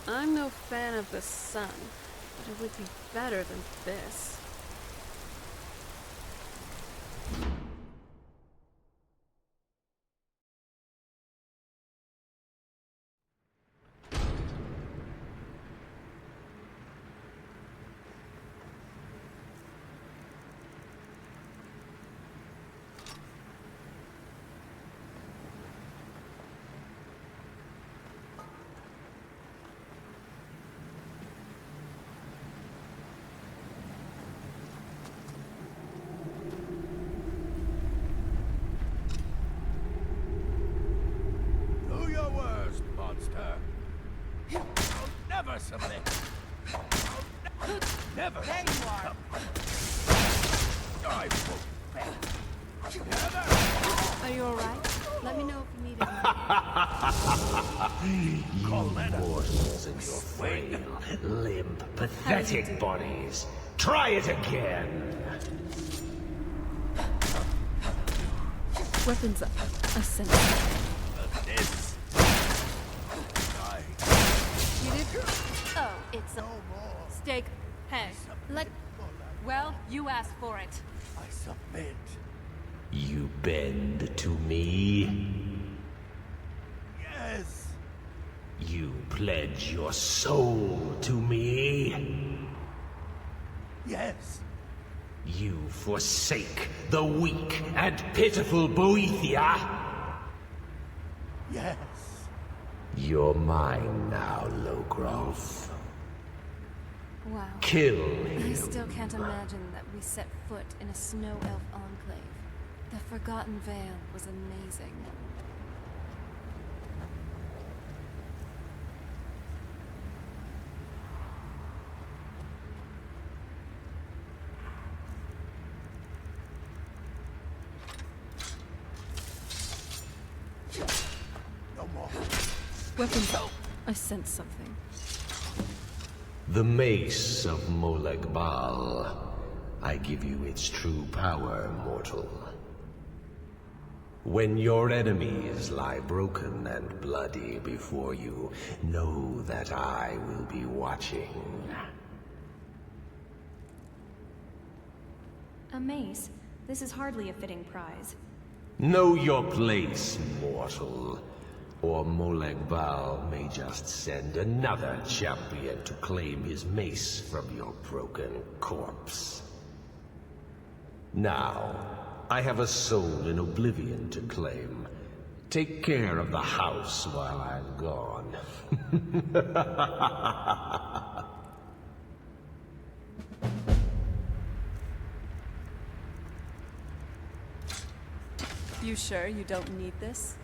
F: I'm no fan of the sun, but it would be better than this.
H: Do your worst, monster. I'll never submit. I'll never
R: There you are.
H: I won't bend. Never.
F: Are you alright? Let me know if you need anything.
A: You mortals and your frail, limp, pathetic bodies. Try it again.
F: Weapons up. I sense it.
H: This.
F: You did? Oh, it's a steak. Hey, well, you asked for it.
H: I submit.
A: You bend to me.
H: Yes.
A: You pledge your soul to me.
H: Yes.
A: You forsake the weak and pitiful Boethia.
H: Yes.
A: You're mine now, Logroth.
F: Wow.
A: Kill
C: I
A: him.
C: still can't imagine that we set foot in a snow elf enclave. The Forgotten Vale was amazing.
H: No more.
F: Weapons up. I sense something.
A: The mace of Molag. I give you its true power, mortal. When your enemies lie broken and bloody before you, know that I will be watching.
B: A mace? This is hardly a fitting prize.
A: Know your place, mortal. Or Molag may just send another champion to claim his mace from your broken corpse. Now, I have a soul in oblivion to claim. Take care of the house while I'm gone.
F: You sure you don't need this?